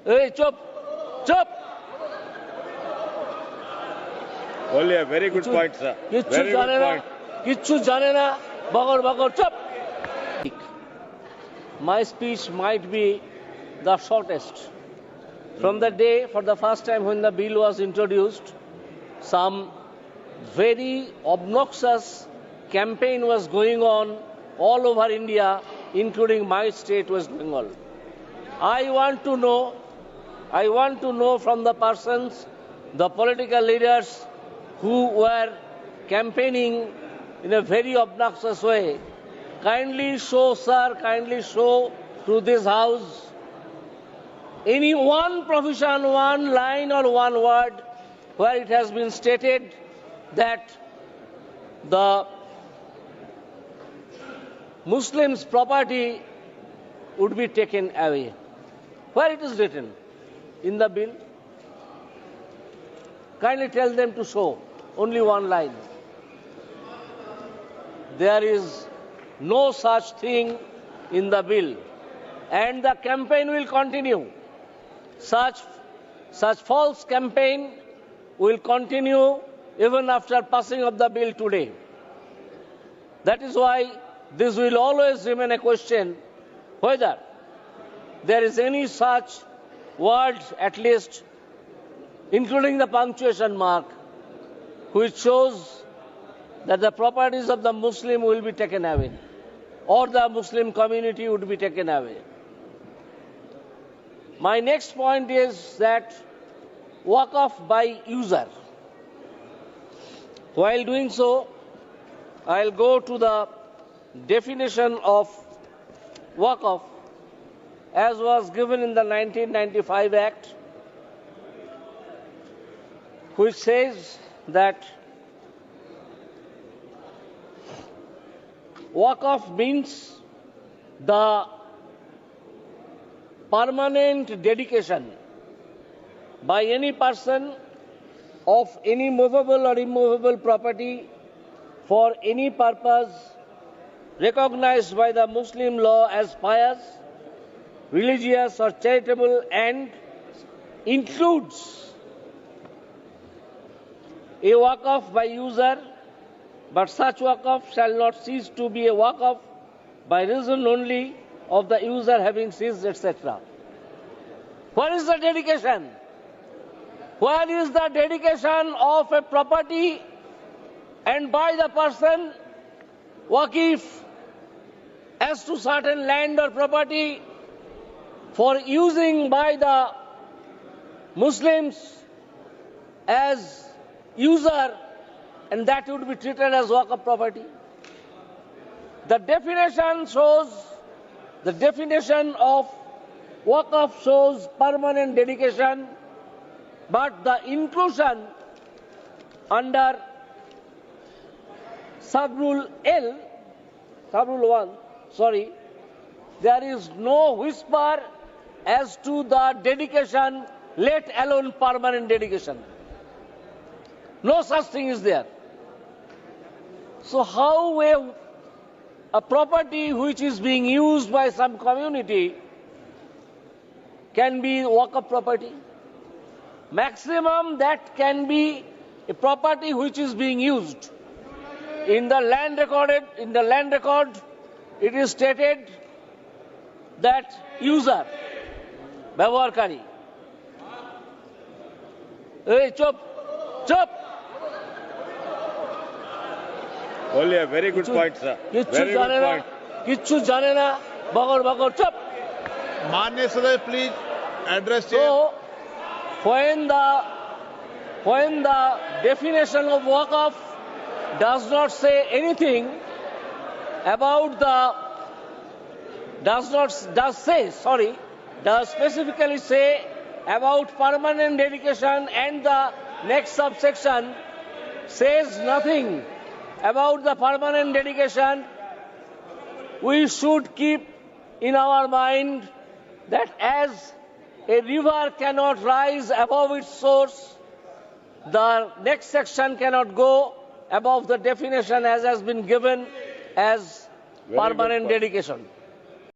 Hey, chop, chop. Only a very good point, sir. Very good point. Kichu janena, bagor, chop. My speech might be the shortest. From the day, for the first time when the bill was introduced, some very obnoxious campaign was going on all over India, including my state, West Bengal. I want to know from the persons, the political leaders who were campaigning in a very obnoxious way, kindly show to this house any one provision, one line or one word where it has been stated that the Muslims' property would be taken away. Where it is written in the bill? Kindly tell them to show only one line. There is no such thing in the bill, and the campaign will continue. Such false campaign will continue even after passing of the bill today. That is why this will always remain a question whether there is any such word, at least including the punctuation mark, which shows that the properties of the Muslim will be taken away or the Muslim community would be taken away. My next point is that Waqf by user. While doing so, I'll go to the definition of Waqf as was given in the 1995 Act, which says that Waqf means the permanent dedication by any person of any movable or immovable property for any purpose recognized by the Muslim law as pious, religious or charitable, and includes a Waqf by user, but such Waqf shall not cease to be a Waqf by reason only of the user having ceased, etc. Where is the dedication? Where is the dedication of a property and by the person Waqif as to certain land or property for using by the Muslims as user, and that would be treated as Waqf property? The definition of Waqf shows permanent dedication, but the inclusion under sub-rule 1, there is no whisper as to the dedication, let alone permanent dedication. No such thing is there. So how a property which is being used by some community can be Waqf property? Maximum that can be a property which is being used. In the land record, it is stated that user, ব্যবহারকারী. Hey, chop. Only a very good point, sir. Very good point. Kichu janena, bagor, chop. Manya Sir, please address So, when the definition of Waqf does not say anything about does specifically say about permanent dedication, and the next subsection says nothing about the permanent dedication, we should keep in our mind that as a river cannot rise above its source, the next section cannot go above the definition as has been given as permanent dedication.